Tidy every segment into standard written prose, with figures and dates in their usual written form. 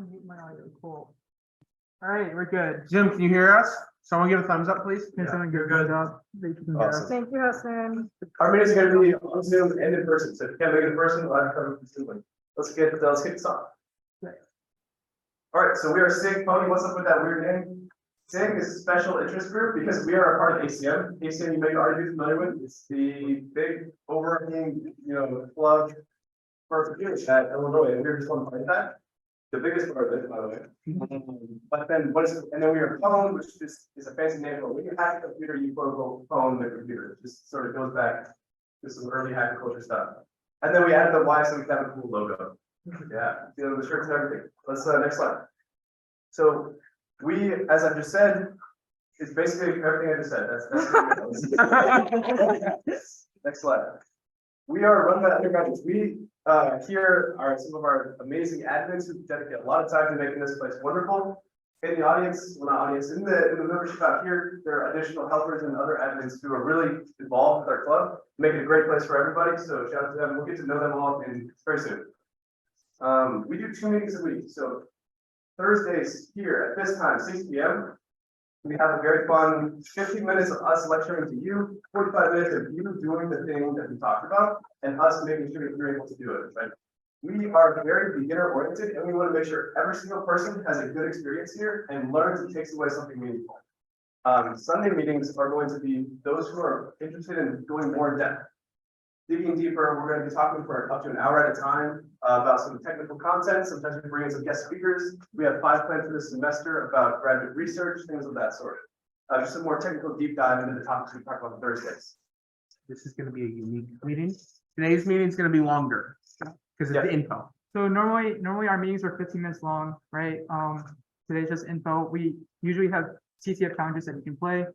unmute my audio. Cool. All right, we're good. Jim, can you hear us? Someone give a thumbs up, please. Can someone give a thumbs up? Awesome. Thank you, Hassan. Our meetings are going to be on Zoom and in person. So if you can't make it in person, we'll have to cover the Zoom link. Let's kick this off. All right, so we are SIGPwny. What's up with that weird name? SIG is a special interest group because we are a part of ACM. ACM, you may already be familiar with. It's the big overarching, club for computers at Illinois, and we're just one part of that. The biggest part of it, by the way. But then and then we are phone, which is a fancy name for when you hack a computer, you quote unquote phone the computer. It just sort of goes back to some early hacker culture stuff. And then we added the Y so we can have a cool logo. Yeah, the shirts and everything. Let's next slide. So we, as I just said, is basically everything I just said. That's next slide. We are run by undergraduates. We here are some of our amazing admins who dedicate a lot of time to making this place wonderful. In the audience, well, not audience, in the membership out here, there are additional helpers and other admins who are really involved with our club, making it a great place for everybody. So shout out to them. We'll get to know them all very soon. We do 2 meetings a week. So Thursdays here at this time, 6 p.m. We have a very fun 15 minutes of us lecturing to you, 45 minutes of you doing the thing that we talked about, and us making sure that you're able to do it, right? We are very beginner oriented, and we want to make sure every single person has a good experience here and learns and takes away something meaningful. Sunday meetings are going to be those who are interested in going more in depth. Digging deeper, we're going to be talking for up to an hour at a time about some technical content. Sometimes we bring in some guest speakers. We have 5 planned for this semester about graduate research, things of that sort. Just some more technical deep dive into the topics we talk about on Thursdays. This is going to be a unique meeting. Today's meeting is going to be longer because it's the info. So normally our meetings are 15 minutes long, right? Today's just info. We usually have CTF challenges that you can play.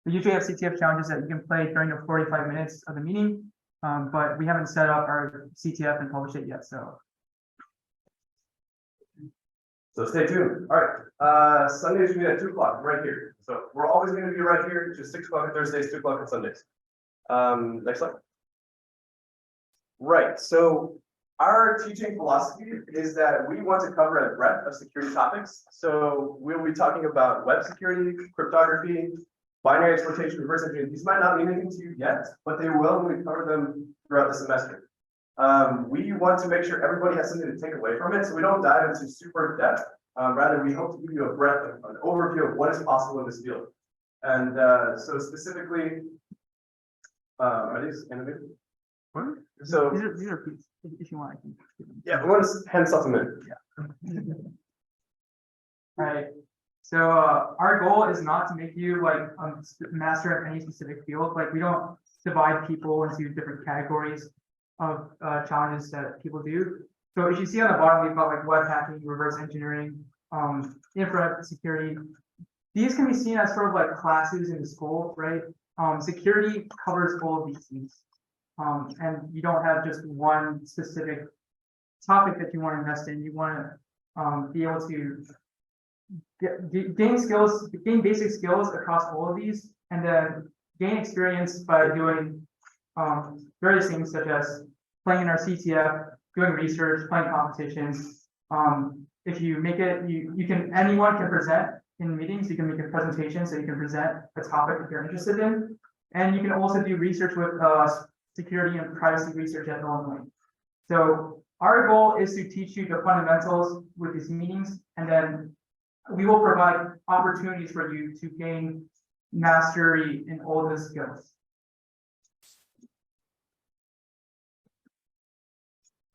We usually have CTF challenges that you can play during the 45 minutes of the meeting, but we haven't set up our CTF and published it yet. So stay tuned. All right. Sundays we meet at 2 o'clock right here. So we're always going to be right here, just 6 o'clock on Thursdays, 2 o'clock on Sundays. Next slide. Right. So our teaching philosophy is that we want to cover a breadth of security topics. So we'll be talking about web security, cryptography, binary exploitation, reverse engineering. These might not mean anything to you yet, but they will when we cover them throughout the semester. We want to make sure everybody has something to take away from it, so we don't dive into super depth. Rather, we hope to give you a breadth, an overview of what is possible in this field. And so specifically, are these animated? what? So These are pieces. If you want, I can give them. yeah, we want to hand stuff a minute. Yeah. All right. So our goal is not to make you like a master of any specific field. Like we don't divide people into different categories of challenges that people do. So if you see on the bottom, we've got like web hacking, reverse engineering, infra security. These can be seen as sort of like classes in the school, right? Security covers all of these things. And you don't have just one specific topic that you want to invest in. You want to be able to gain basic skills across all of these, and then gain experience by doing various things such as playing in our CTF, doing research, playing competitions. If you make it, anyone can present in meetings. You can make a presentation, so you can present a topic if you're interested in, and you can also do research with security and privacy research at Illinois. So our goal is to teach you the fundamentals with these meetings, and then we will provide opportunities for you to gain mastery in all the skills.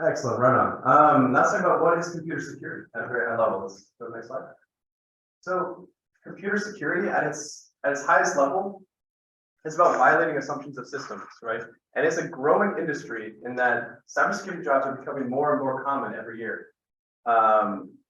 Excellent, right on. Let's talk about what is computer security at a very high level. Let's go to the next slide. So computer security at its highest level is about violating assumptions of systems, right? And it's a growing industry in that cybersecurity jobs are becoming more and more common every year.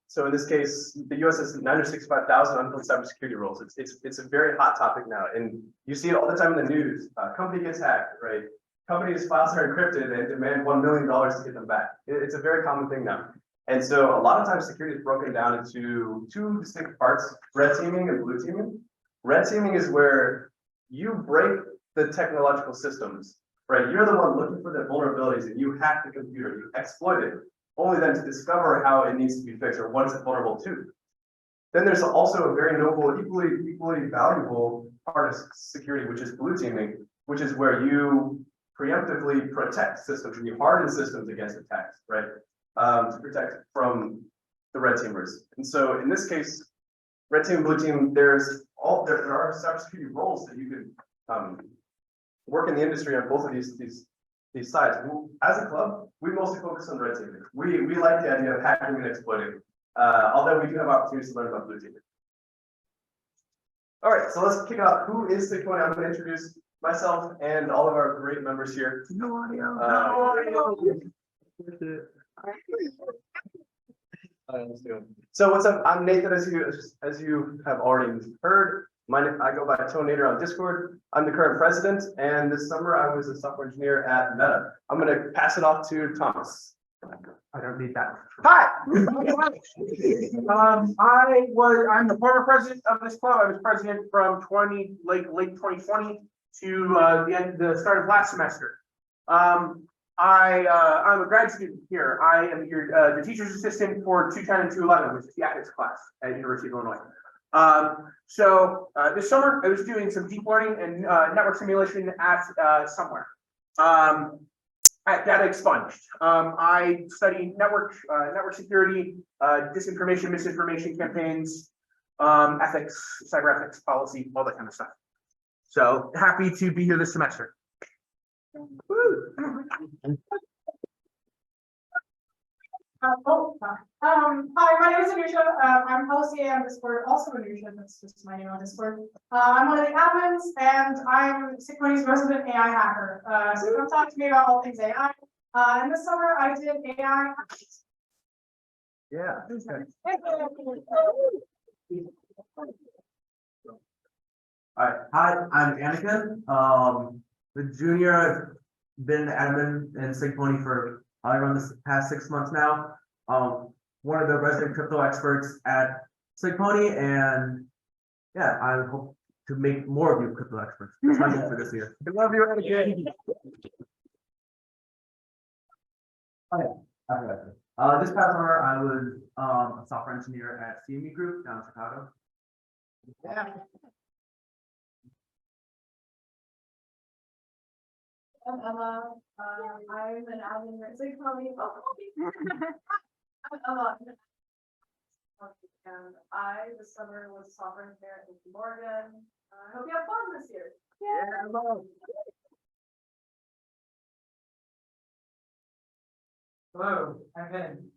So in this case, the US has 965,000 unfilled cybersecurity roles. It's a very hot topic now, and you see it all the time in the news. Company gets hacked, right? Companies' files are encrypted and demand $1 million to get them back. It's a very common thing now. And so a lot of times security is broken down into 2 distinct parts, red teaming and blue teaming. Red teaming is where you break the technological systems, right? You're the one looking for the vulnerabilities and you hack the computer, you exploit it. only then to discover how it needs to be fixed or what it's vulnerable to. Then there's also a very noble, equally valuable part of security, which is blue teaming, which is where you preemptively protect systems and you harden systems against attacks, right? To protect from the red teamers. And so in this case, red team, blue team, there are cybersecurity roles that you could work in the industry on both of these sides. As a club, we mostly focus on red teaming. We like the idea of hacking and exploiting, although we do have opportunities to learn about blue teaming. All right, so let's kick off. Who is SIGPwny? I'm going to introduce myself and all of our great members here. No audio. So what's up? I'm Nathan, as you have already heard. I go by Nader on Discord. I'm the current president, and this summer I was a software engineer at Meta. I'm going to pass it off to Thomas. I don't need that. Hi. I'm the former president of this club. I was president from late 2020 to the start of last semester. I'm a grad student here. I am the teacher's assistant for 210 and 211, which is the ethics class at University of Illinois. This summer I was doing some deep learning and network simulation at somewhere. At Data Expunged. I study network security, disinformation, misinformation campaigns, ethics, cyber ethics policy, all that kind of stuff. So happy to be here this semester. Hi, my name is Anusha. I'm hosting on Discord, also Anusha, that's just my name on Discord. I'm one of the admins, and I'm SIGPwny's resident AI hacker. So come talk to me about all things AI. And this summer I did AI. Yeah. All right, hi, I'm Anakin. The junior, I've been an admin in SIGPwny for around the past 6 months now. One of the resident crypto experts at SIGPwny, and yeah, I hope to make more of you crypto experts. That's my goal for this year. I love you, Anakin. This past summer, I was a software engineer at CME Group down in Chicago. Yeah. I'm Emma. I'm an admin at SIGPwny. I'm Emma. And I this summer was software engineer at Morgan. I hope you have fun this year. Yeah. Hello, I'm Vin.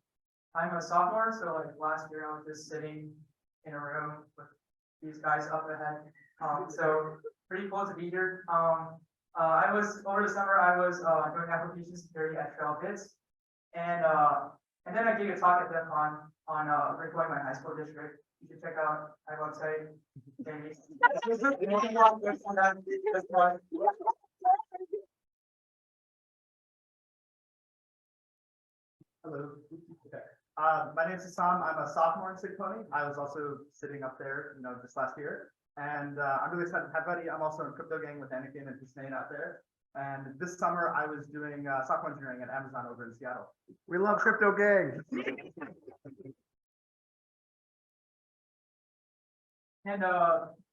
I'm a sophomore, so like last year I was just sitting in a room with these guys up ahead. So pretty cool to be here. I was over the summer I was doing application security at TrailBits, and then I gave a talk at DevCon on reporting my high school district. You should check out my website. Hello. Okay. My name is Sam. I'm a sophomore in SIGPwny. I was also sitting up there, just last year. And I'm really excited to have Buddy. I'm also in crypto gang with Anakin and Hussein out there. And this summer I was doing software engineering at Amazon over in Seattle. We love crypto gang. And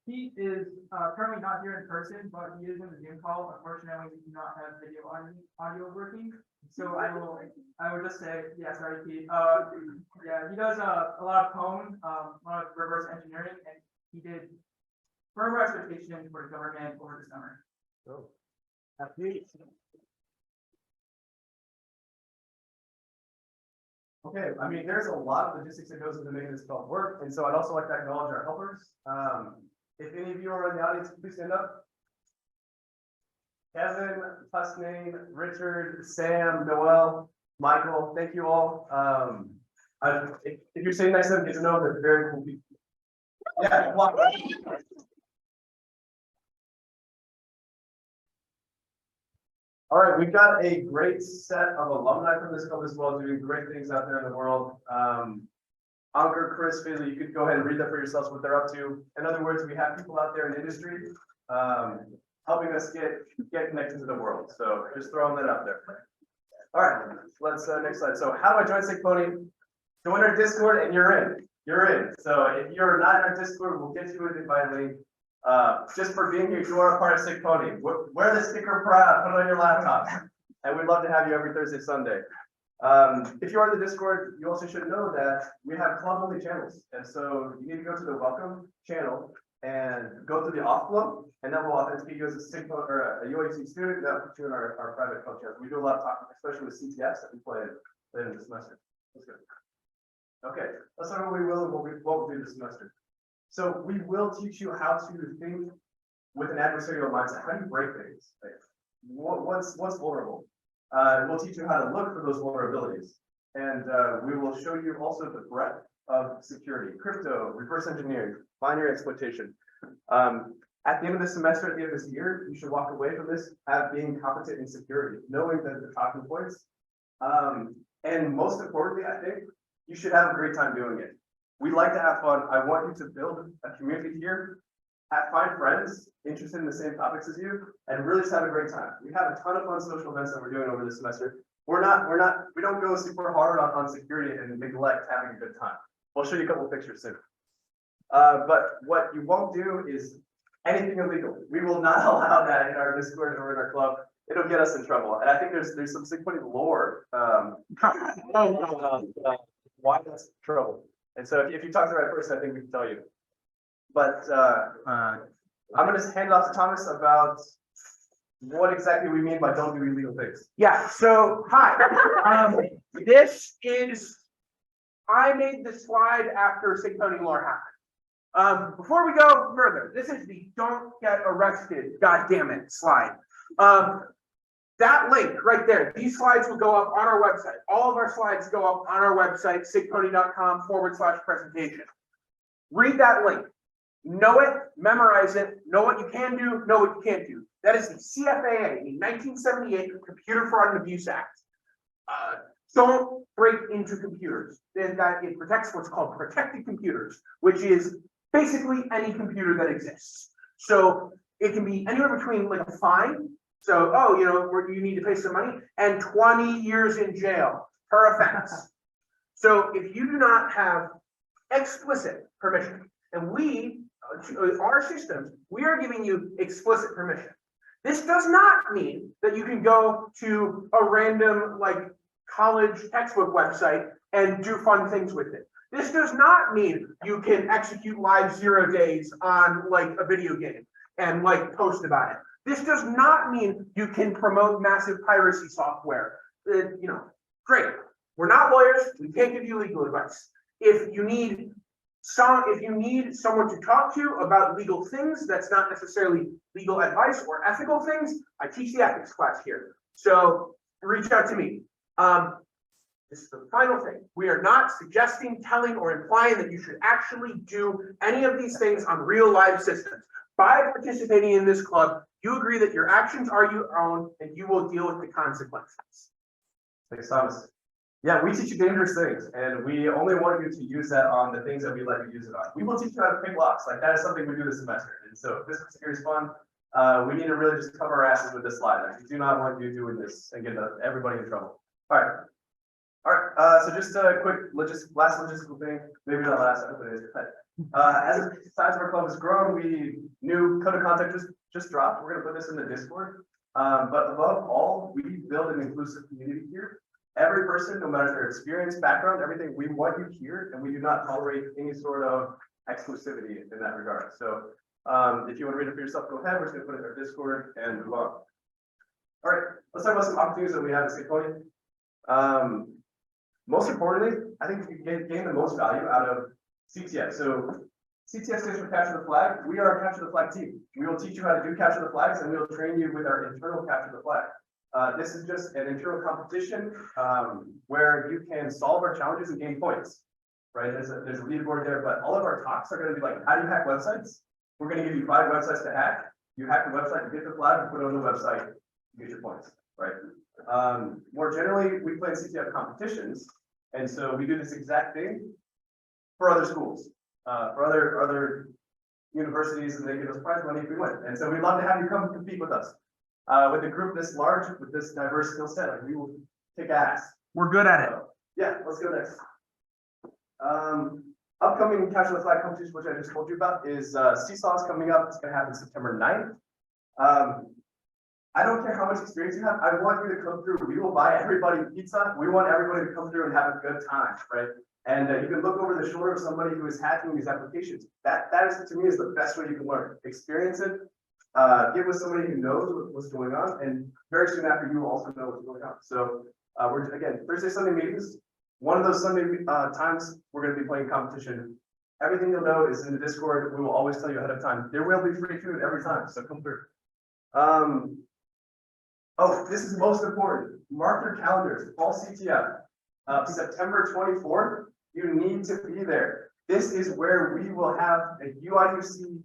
he is currently not here in person, but he is in the Zoom call. Unfortunately, we do not have video audio working. So I will just say, yeah, sorry, Pete. Yeah, he does a lot of code, a lot of reverse engineering, and he did firmware expectation for the government over the summer. Oh. Okay, I mean, there's a lot of logistics that goes into making this call work, and so I'd also like to acknowledge our helpers. If any of you are in the audience, please stand up. Kevin, Tusnane, Richard, Sam, Noel, Michael, thank you all. If you're saying nice to them, get to know them, they're very cool people. Yeah. All right, we've got a great set of alumni from this club as well, doing great things out there in the world. Ankur, Chris, Fizzle, you could go ahead and read that for yourselves what they're up to. In other words, we have people out there in industry helping us get connected to the world. So just throwing that out there. All right, let's, next slide. So how do I join SIGPwny? Join our Discord and you're in. You're in. So if you're not in our Discord, we'll get you an invite link. Just for being here, you are a part of SIGPwny. Wear the sticker proud, put it on your laptop. And we'd love to have you every Thursday, Sunday. If you are in the Discord, you also should know that we have club-only channels. And so you need to go to the welcome channel and go through the off flow, and then we'll authenticate you as a SIGPwny or a UAT student. That'll put you in our private club channel. We do a lot of talking, especially with CTFs that we play later in the semester. That's good. Okay, let's talk about what we will and what we'll do this semester. So we will teach you how to think with an adversarial mindset. How do you break things? Like, what's vulnerable? We'll teach you how to look for those vulnerabilities. And we will show you also the breadth of security, crypto, reverse engineering, binary exploitation. At the end of the semester, at the end of this year, you should walk away from this being competent in security, knowing that the talking points. And most importantly, I think you should have a great time doing it. We like to have fun. I want you to build a community here, find friends interested in the same topics as you, and really just have a great time. We have a ton of fun social events that we're doing over this semester. We don't go super hard on security and neglect having a good time. We'll show you a couple of pictures soon. But what you won't do is anything illegal. We will not allow that in our Discord or in our club. It'll get us in trouble. And I think there's some SIGPwny lore. Why that's trouble. And so if you talk to the right person, I think we can tell you. But I'm going to hand it off to Thomas about what exactly we mean by don't do illegal things. Yeah, so hi. I made this slide after SIGPwny lore happened. Before we go further, this is the don't get arrested, goddammit slide. That link right there, these slides will go up on our website. All of our slides go up on our website, sigpwny.com/presentation. Read that link. Know it, memorize it, know what you can do, know what you can't do. That is the CFAA, the 1978 Computer Fraud and Abuse Act. Don't break into computers. That it protects what's called protected computers, which is basically any computer that exists. So it can be anywhere between like a fine. So, you need to pay some money and 20 years in jail per offense. So if you do not have explicit permission, and our systems, we are giving you explicit permission. This does not mean that you can go to a random college textbook website and do fun things with it. This does not mean you can execute live 0 days on a video game and post about it. This does not mean you can promote massive piracy software. Great. We're not lawyers. We can't give you legal advice. If you need someone to talk to about legal things, that's not necessarily legal advice or ethical things, I teach the ethics class here. So reach out to me. This is the final thing. We are not suggesting, telling, or implying that you should actually do any of these things on real live systems. By participating in this club, you agree that your actions are your own and you will deal with the consequences. Thanks, Thomas. Yeah, we teach you dangerous things, and we only want you to use that on the things that we let you use it on. We will teach you how to pick locks. That is something we do this semester. And so if this is fun, we need to really just cover our asses with this slide. We do not want you doing this and get everybody in trouble. All right. So just a quick last logistical thing. Maybe not last, I hope it is. As the size of our club has grown, new code of conduct just dropped. We're going to put this in the Discord. But above all, we build an inclusive community here. Every person, no matter their experience, background, everything, we want you here, and we do not tolerate any sort of exclusivity in that regard. So if you want to read it for yourself, go ahead. We're just going to put it in our Discord and move on. All right, let's talk about some opportunities that we have at SIGPwny. Most importantly, I think we can gain the most value out of CTF. So CTF stands for Capture the Flag. We are a Capture the Flag team. We will teach you how to do Capture the Flags, and we will train you with our internal Capture the Flag. This is just an internal competition where you can solve our challenges and gain points, right? There's a leaderboard there, but all of our talks are going to be how do you hack websites? We're going to give you 5 websites to hack. You hack the website, you get the flag, you put it on the website, you get your points, right? More generally, we play in CTF competitions, and so we do this exact thing for other schools, for other universities, and they give us prize money if we win. And so we'd love to have you come compete with us. With a group this large, with this diverse skill set, we will kick ass. We're good at it. Yeah, let's go next. Upcoming capture the flag competition, which I just told you about, is Seesaw's coming up. It's gonna happen September 9th. I don't care how much experience you have. I want you to come through. We will buy everybody pizza. We want everybody to come through and have a good time, right? And you can look over the shoulder of somebody who is hacking these applications. That is, to me, is the best way you can learn. Experience it. Get with somebody who knows what's going on, and very soon after, you will also know what's going on. So we're again Thursday, Sunday meetings. One of those Sunday times we're going to be playing competition. Everything you'll know is in the Discord. We will always tell you ahead of time. There will be free food every time, so come through. Oh, this is most important. Mark your calendars. Fall CTF, September 24th. You need to be there. This is where we will have a UIUC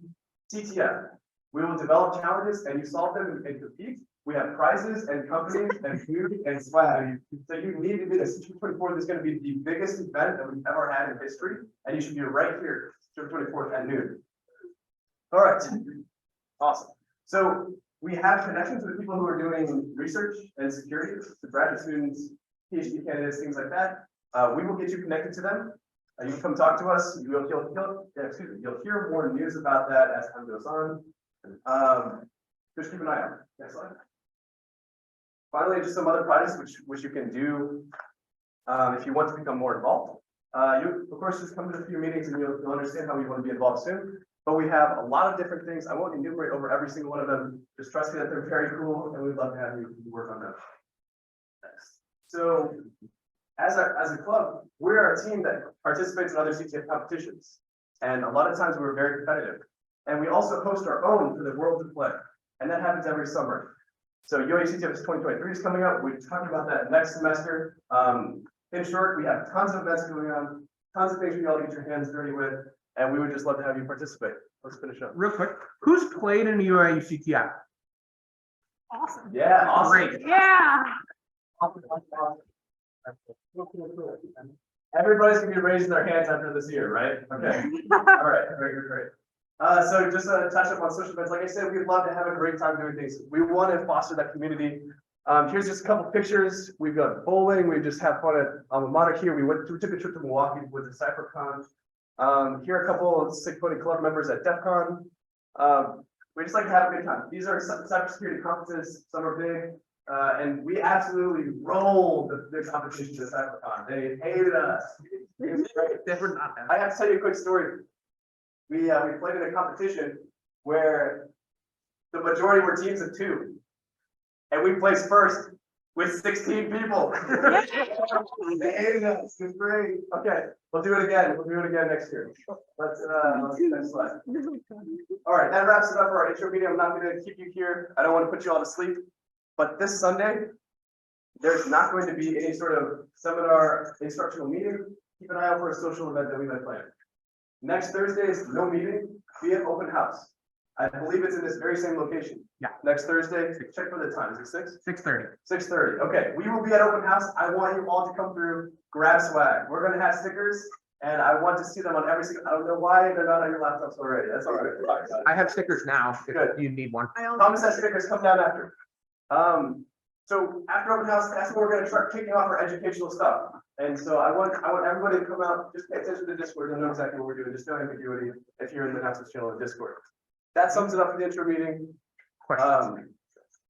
CTF. We will develop challenges and you solve them and compete. We have prizes and companies and food and swag. So you need to be there. September 24th is going to be the biggest event that we've ever had in history. And you should be right here, September 24th at noon. All right. Awesome. So we have connections with people who are doing research and security, the graduate students, PhD candidates, things like that. We will get you connected to them. You can come talk to us. You'll hear more news about that as time goes on. Just keep an eye out. Next slide. Finally, just some other projects which you can do if you want to become more involved. You, of course, just come to a few meetings and you'll understand how you want to be involved soon. But we have a lot of different things. I won't enumerate over every single one of them. Just trust me that they're very cool, and we'd love to have you work on them. Next. So, as a club, we're a team that participates in other CTF competitions, and a lot of times we're very competitive. And we also host our own for the world to play, and that happens every summer. So, UACTF 2023 is coming up. We're talking about that next semester. In short, we have tons of events going on, tons of things for you all to get your hands dirty with. And we would just love to have you participate. Let's finish up. Real quick, who's played in the UIUCTF? Awesome. Yeah, awesome. Great. Yeah. Everybody's gonna be raising their hands after this year, right? Okay. All right, great. So just a touch up on social events. Like I said, we'd love to have a great time doing things. We want to foster that community. Here's just a couple pictures. We've got bowling. We just have fun at alma mater here. We took a trip to Milwaukee with the CypherCon. Here are a couple of SIGPwny club members at DEF CON. We just like to have a good time. These are cybersecurity conferences, some are big, and we absolutely rolled the competition at CypherCon. They hated us. It was great. They were not I have to tell you a quick story. We played in a competition where the majority were teams of 2, and we placed first with 16 people. They hated us. It was great. Okay, we'll do it again. We'll do it again next year. Let's next slide. All right, that wraps it up for our intro meeting. I'm not going to keep you here. I don't want to put you all to sleep. But this Sunday, there's not going to be any sort of seminar instructional meeting. Keep an eye out for a social event that we might plan. Next Thursday is no meeting, be an open house. I believe it's in this very same location. Yeah. Next Thursday, check for the time. Is it 6? 6:30. 6:30. Okay, we will be at open house. I want you all to come through, grab swag. We're going to have stickers, and I want to see them on every single. I don't know why they're not on your laptops already. That's all right. I have stickers now. If Good. you need one. Thomas has stickers. Come down after. So after open house, that's when we're going to start kicking off our educational stuff. And so I want everybody to come out. Just pay attention to Discord. You'll know exactly what we're doing. Just no ambiguity if you're in the announcements channel in Discord. That sums it up for the intro meeting.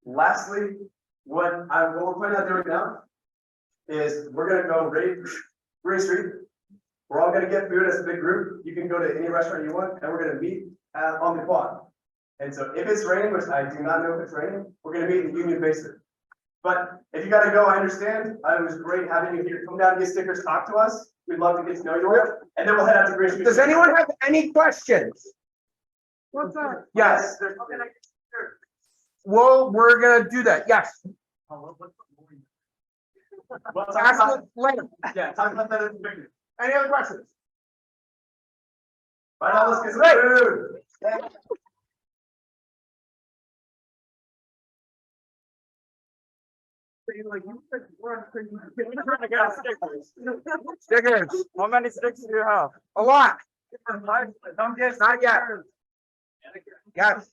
Lastly, what we're planning on doing now is we're going to go raid Green Street. We're all going to get food as a big group. You can go to any restaurant you want, and we're going to meet on the quad. And so if it's raining, which I do not know if it's raining, we're going to meet in the Union Basement. But if you got to go, I understand. It was great having you here. Come down, get stickers, talk to us. We'd love to get to know you, and then we'll head out to Green Street. Does anyone have any questions? What's that? Yes. Well, we're gonna do that. Yes. We'll talk Ask about, it later. yeah, talk about that in the beginning. Any other questions? Right now, let's get some food. Stickers. How many sticks do you have? A lot. Don't get Not yet. Yes.